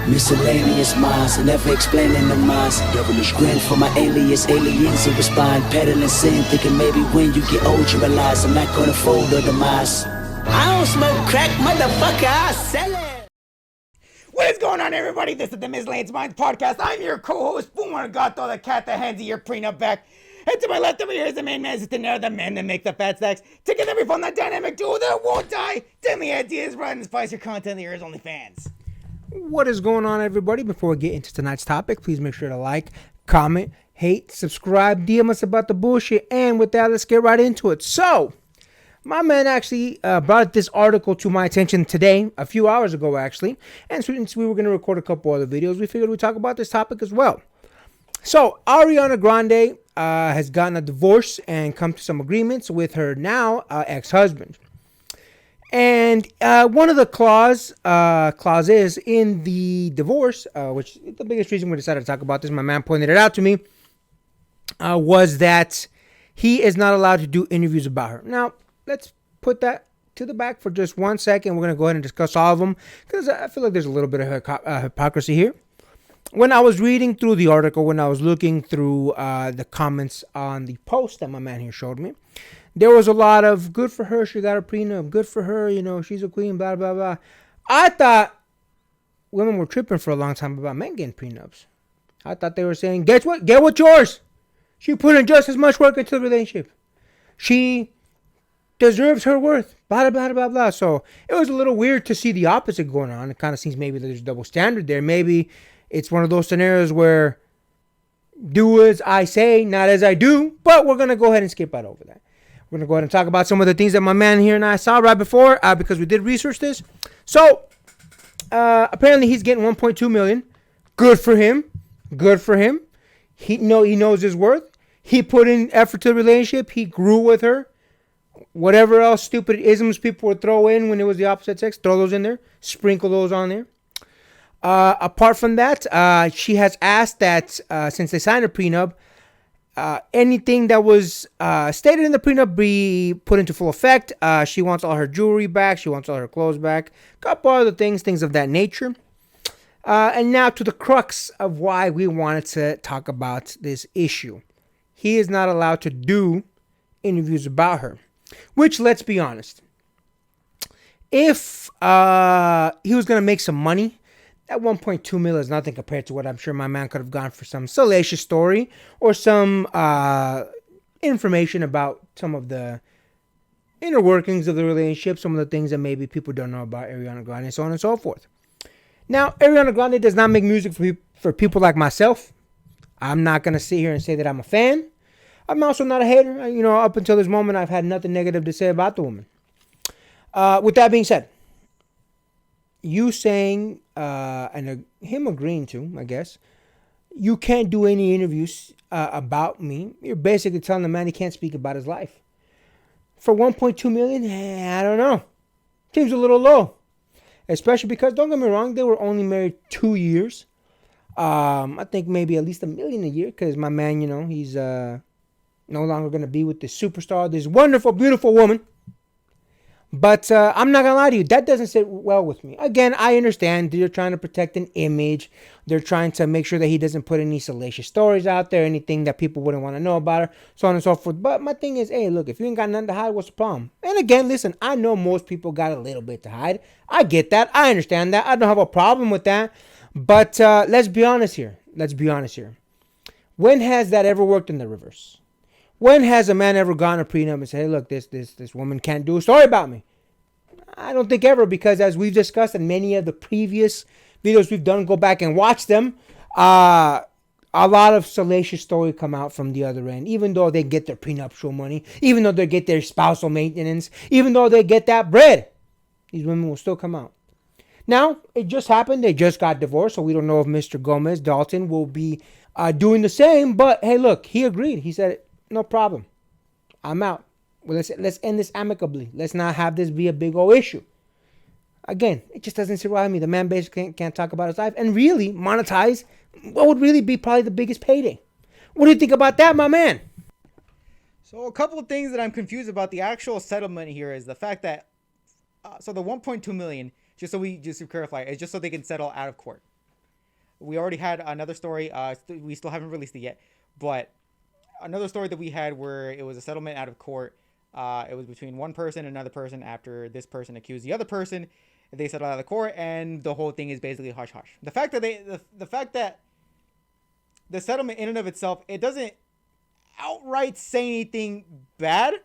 Miscellaneous minds, never explaining the minds. Devilish grin for my alias, aliens who respond. Peddling sin, thinking maybe when you get old you realize I'm not gonna fold or demise. I don't smoke crack, motherfucker, I sell it. What is going on, everybody? This is the Miscellaneous Minds Podcast. I'm your co-host, Boomer Gato, the cat that hands you your prenup back. And to my left over here is the main man, sitting there, the man that makes the fat stacks. Together we form that dynamic duo that won't die. Timmy ideas, run and spice your content, the ears only fans. What is going on, everybody? Before we get into tonight's topic, please make sure to like, comment, hate, subscribe, DM us about the bullshit. And with that, let's get right into it. So, my man actually brought this article to my attention today, a few hours ago actually. And since we were going to record a couple other videos, we figured we'd talk about this topic as well. So, Ariana Grande has gotten a divorce and come to some agreements with her now ex-husband. And one of the clauses in the divorce, which is the biggest reason we decided to talk about this, my man pointed it out to me, was that he is not allowed to do interviews about her. Now, let's put that to the back for just 1 second. We're going to go ahead and discuss all of them because I feel like there's a little bit of hypocrisy here. When I was reading through the article, when I was looking through the comments on the post that my man here showed me, there was a lot of good for her. She got a prenup. Good for her. You know, she's a queen, blah, blah, blah. I thought women were tripping for a long time about men getting prenups. I thought they were saying, guess what? Get what's yours. She put in just as much work into the relationship. She deserves her worth. Blah, blah, blah, blah. So it was a little weird to see the opposite going on. It kind of seems maybe there's a double standard there. Maybe it's one of those scenarios where do as I say, not as I do. But we're going to go ahead and skip right over that. We're going to go ahead and talk about some of the things that my man here and I saw right before because we did research this. So, apparently he's getting $1.2 million. Good for him. Good for him. He knows his worth. He put in effort to the relationship. He grew with her. Whatever else stupid isms people would throw in when it was the opposite sex, throw those in there. Sprinkle those on there. Apart from that, she has asked that since they signed a prenup, anything that was stated in the prenup be put into full effect. She wants all her jewelry back. She wants all her clothes back. Couple other things of that nature. And now to the crux of why we wanted to talk about this issue. He is not allowed to do interviews about her. Which, let's be honest, if he was going to make some money, that 1.2 mil is nothing compared to what I'm sure my man could have gone for some salacious story or some information about some of the inner workings of the relationship, some of the things that maybe people don't know about Ariana Grande, and so on and so forth. Now, Ariana Grande does not make music for people like myself. I'm not going to sit here and say that I'm a fan. I'm also not a hater. You know, up until this moment, I've had nothing negative to say about the woman. With that being said, you saying, and him agreeing to, I guess, you can't do any interviews about me. You're basically telling the man he can't speak about his life. For 1.2 million, I don't know. Seems a little low. Especially because, don't get me wrong, they were only married 2 years. I think maybe at least $1 million a year because my man, you know, he's no longer going to be with this superstar, this wonderful, beautiful woman. But I'm not going to lie to you. That doesn't sit well with me. Again, I understand they're trying to protect an image. They're trying to make sure that he doesn't put any salacious stories out there, anything that people wouldn't want to know about her, so on and so forth. But my thing is, hey, look, if you ain't got nothing to hide, what's the problem? And again, listen, I know most people got a little bit to hide. I get that. I understand that. I don't have a problem with that. But let's be honest here. When has that ever worked in the reverse? When has a man ever gone a prenup and said, hey, look, this woman can't do a story about me? I don't think ever, because as we've discussed in many of the previous videos we've done, go back and watch them, a lot of salacious story come out from the other end, even though they get their prenuptial money, even though they get their spousal maintenance, even though they get that bread, these women will still come out. Now, it just happened. They just got divorced, so we don't know if Mr. Gomez, Dalton, will be doing the same, but hey, look, he agreed. He said, no problem. I'm out. Well, let's end this amicably. Let's not have this be a big old issue. Again, it just doesn't sit right with me. The man basically can't talk about his life and really monetize what would really be probably the biggest payday. What do you think about that, my man? So a couple of things that I'm confused about the actual settlement here is the fact that, so the 1.2 million, just to clarify, is just so they can settle out of court. We already had another story. We still haven't released it yet, but another story that we had where it was a settlement out of court. It was between one person and another person after this person accused the other person. They settled out of the court, and the whole thing is basically hush hush. The fact that the fact that the settlement in and of itself, it doesn't outright say anything bad.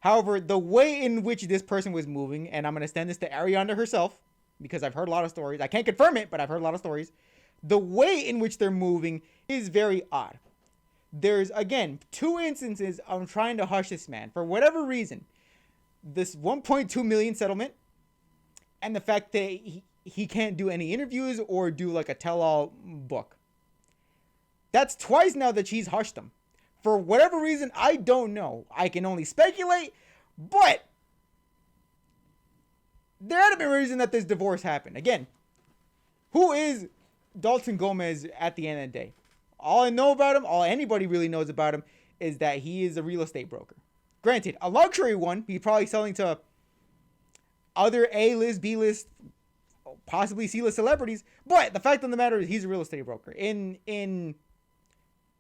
However, the way in which this person was moving, and I'm going to extend this to Ariana herself, because I've heard a lot of stories. I can't confirm it, but I've heard a lot of stories. The way in which they're moving is very odd. There's, again, 2 instances of trying to hush this man. For whatever reason, this 1.2 million settlement, and the fact that he can't do any interviews or do like a tell-all book. That's twice now that she's hushed him. For whatever reason, I don't know. I can only speculate, but there had to be a reason that this divorce happened. Again, who is Dalton Gomez at the end of the day? All I know about him, all anybody really knows about him, is that he is a real estate broker. Granted, a luxury one. He's probably selling to other A-list, B-list, possibly C-list celebrities. But the fact of the matter is he's a real estate broker. In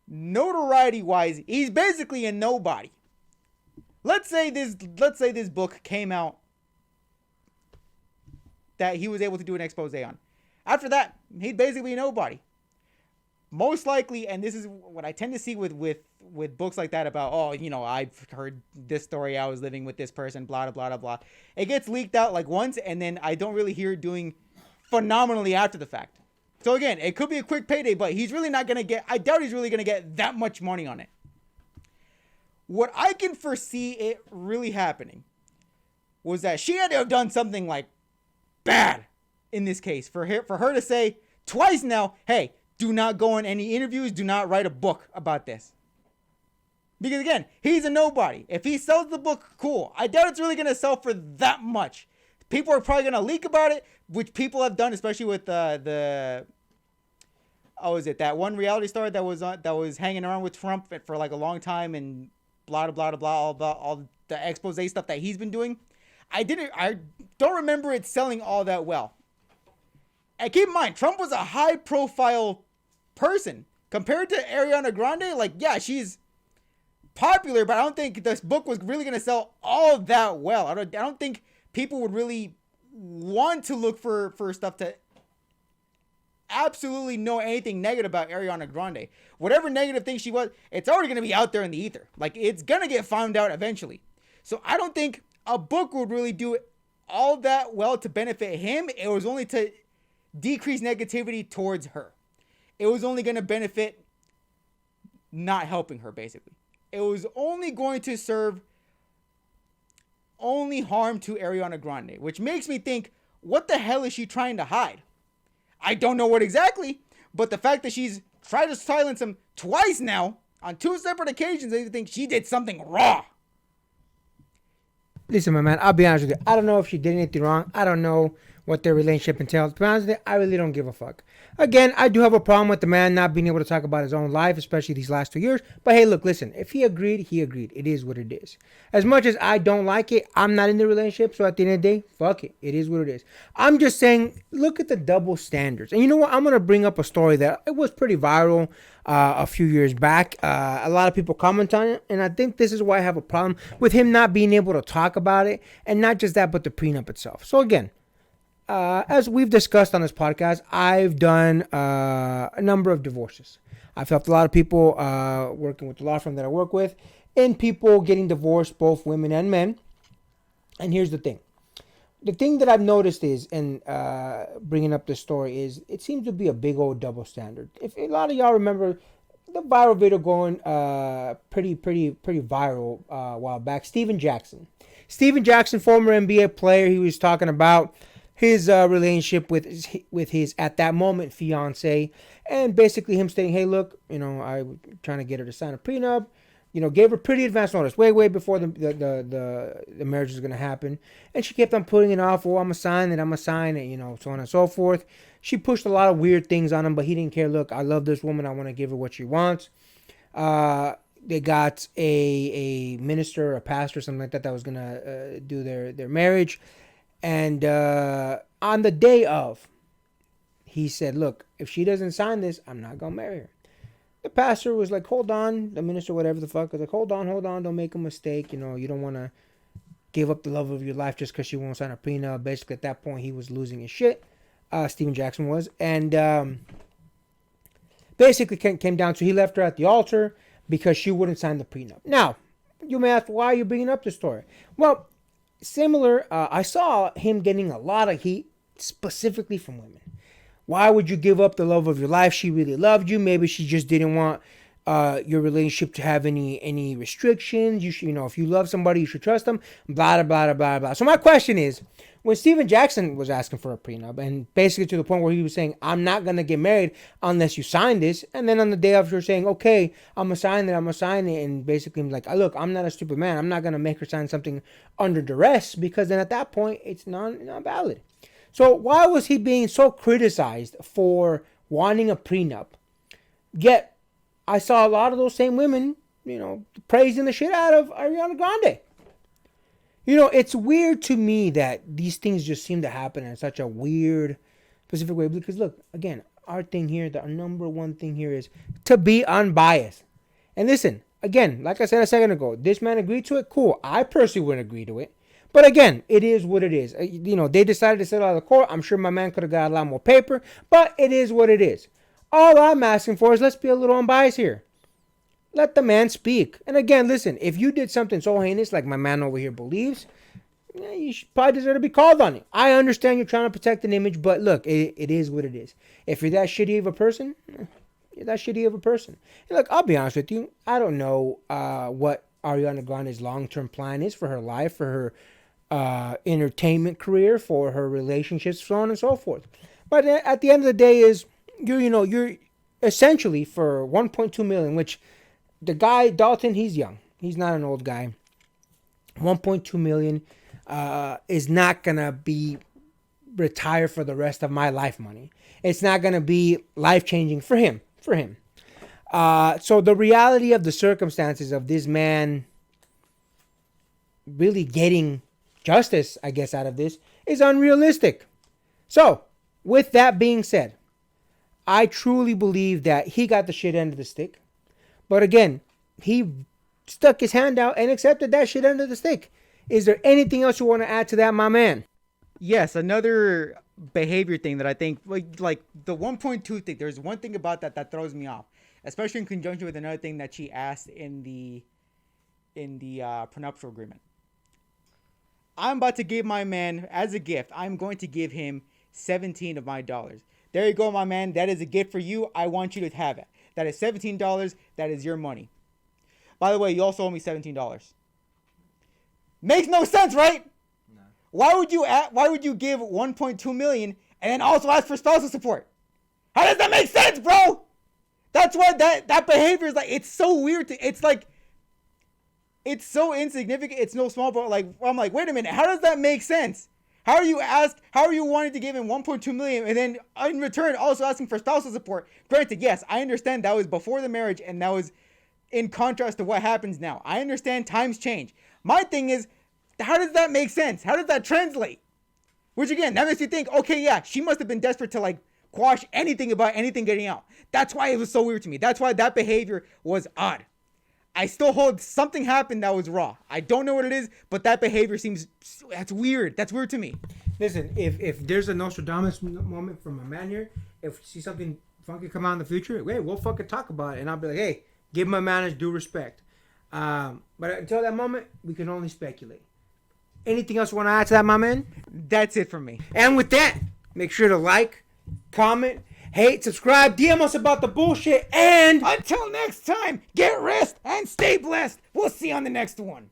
notoriety-wise, he's basically a nobody. Let's say this book came out that he was able to do an expose on. After that, he'd basically be nobody. Most likely, and this is what I tend to see with books like that about, oh, you know, I've heard this story, I was living with this person, blah, blah, blah, blah. It gets leaked out like once, and then I don't really hear it doing phenomenally after the fact. So again, it could be a quick payday, but he's really not going to get, I doubt he's really going to get that much money on it. What I can foresee it really happening was that she had to have done something like bad in this case for her to say twice now, hey, do not go on any interviews. Do not write a book about this. Because again, he's a nobody. If he sells the book, cool. I doubt it's really going to sell for that much. People are probably going to leak about it, which people have done, especially with that one reality star that was hanging around with Trump for like a long time and blah, blah, blah, blah, all the expose stuff that he's been doing. I don't remember it selling all that well. And keep in mind, Trump was a high-profile person. Compared to Ariana Grande, like, yeah, she's popular, but I don't think this book was really going to sell all that well. I don't think people would really want to look for stuff to absolutely know anything negative about Ariana Grande. Whatever negative thing she was, it's already going to be out there in the ether. Like, it's going to get found out eventually. So I don't think a book would really do all that well to benefit him. It was only to decrease negativity towards her. It was only going to benefit not helping her, basically. It was only going to serve only harm to Ariana Grande, which makes me think, what the hell is she trying to hide? I don't know what exactly, but the fact that she's tried to silence him twice now on 2 separate occasions, I think she did something wrong. Listen, my man, I'll be honest with you. I don't know if she did anything wrong. I don't know what their relationship entails. To be honest with you, I really don't give a fuck. Again, I do have a problem with the man not being able to talk about his own life, especially these last 2 years. But hey, look, listen, if he agreed, he agreed. It is what it is. As much as I don't like it, I'm not in the relationship. So at the end of the day, fuck it. It is what it is. I'm just saying, look at the double standards. And you know what? I'm going to bring up a story that it was pretty viral a few years back. A lot of people comment on it. And I think this is why I have a problem with him not being able to talk about it. And not just that, but the prenup itself. So again, as we've discussed on this podcast, I've done a number of divorces. I've helped a lot of people working with the law firm that I work with in people getting divorced, both women and men. And here's the thing. The thing that I've noticed is, and bringing up this story, is it seems to be a big old double standard. If a lot of y'all remember the viral video going pretty viral a while back, Steven Jackson, former NBA player, he was talking about his relationship with his at that moment fiance, and basically him stating, hey, look, you know, I was trying to get her to sign a prenup, you know, gave her pretty advance notice way before the marriage was going to happen, and she kept on putting it off. Oh, I'm gonna sign it, you know, so on and so forth. She pushed a lot of weird things on him, but he didn't care. Look, I love this woman, I want to give her what she wants. They got a minister, a pastor, something like that was gonna do their marriage. And on the day of, he said, look, if she doesn't sign this, I'm not going to marry her. The pastor was like, hold on. The minister, whatever the fuck, was like, hold on. Don't make a mistake. You know, you don't want to give up the love of your life just because she won't sign a prenup. Basically, at that point, he was losing his shit. Steven Jackson was. And basically came down to he left her at the altar because she wouldn't sign the prenup. Now, you may ask, why are you bringing up this story? Well, similar, I saw him getting a lot of heat specifically from women. Why would you give up the love of your life? She really loved you. Maybe she just didn't want your relationship to have any restrictions. You should, if you love somebody, you should trust them. Blah, blah, blah, blah, blah. So my question is, when Steven Jackson was asking for a prenup, and basically to the point where he was saying, I'm not going to get married unless you sign this. And then on the day after saying, okay, I'm going to sign it. And basically I'm like, look, I'm not a stupid man. I'm not going to make her sign something under duress, because then at that point it's not valid. So why was he being so criticized for wanting a prenup? Yet I saw a lot of those same women, praising the shit out of Ariana Grande. It's weird to me that these things just seem to happen in such a weird, specific way. Because look, again, our number one thing here is to be unbiased. And listen, again, like I said a second ago, this man agreed to it. Cool. I personally wouldn't agree to it. But again, it is what it is. They decided to settle out of the court. I'm sure my man could have got a lot more paper, but it is what it is. All I'm asking for is let's be a little unbiased here. Let the man speak. And again, listen, if you did something so heinous like my man over here believes, you should probably deserve to be called on it. I understand you're trying to protect an image, but look, it is what it is. If you're that shitty of a person, you're that shitty of a person. And look, I'll be honest with you. I don't know what Ariana Grande's long-term plan is for her life, for her entertainment career, for her relationships, so on and so forth. But at the end of the day is, you're essentially for 1.2 million, which the guy, Dalton, he's young. He's not an old guy. 1.2 million is not going to be retire for the rest of my life money. It's not going to be life-changing for him. So the reality of the circumstances of this man really getting justice, I guess, out of this is unrealistic. So, with that being said, I truly believe that he got the shit end of the stick. But again, he stuck his hand out and accepted that shit end of the stick. Is there anything else you want to add to that, my man? Yes, another behavior thing that I think, like the 1.2 thing, there's one thing about that throws me off, especially in conjunction with another thing that she asked in the prenuptial agreement. I'm about to give my man, as a gift, I'm going to give him 17 of my dollars. There you go, my man. That is a gift for you. I want you to have it. That is $17. That is your money. By the way, you also owe me $17. Makes no sense, right? No. Why would you give 1.2 million and then also ask for spousal support? How does that make sense, bro? That's why that behavior is like, it's so weird. It's so insignificant. It's no small, but I'm like, wait a minute. How does that make sense? How are you wanting to give him 1.2 million and then in return also asking for spousal support? Granted, yes, I understand that was before the marriage and that was in contrast to what happens now. I understand times change. My thing is, how does that make sense? How does that translate? Which again, that makes you think, okay, yeah, she must have been desperate to quash anything about anything getting out. That's why it was so weird to me. That's why that behavior was odd. I still hold something happened that was raw. I don't know what it is, but that behavior that's weird. That's weird to me. Listen, if there's a Nostradamus moment from a man here, if you see something funky come out in the future, hey, we'll fucking talk about it. And I'll be like, hey, give my man his due respect. But until that moment, we can only speculate. Anything else you want to add to that, my man? That's it from me. And with that, make sure to like, comment, hate, subscribe, DM us about the bullshit, and until next time, get rest and stay blessed. We'll see you on the next one.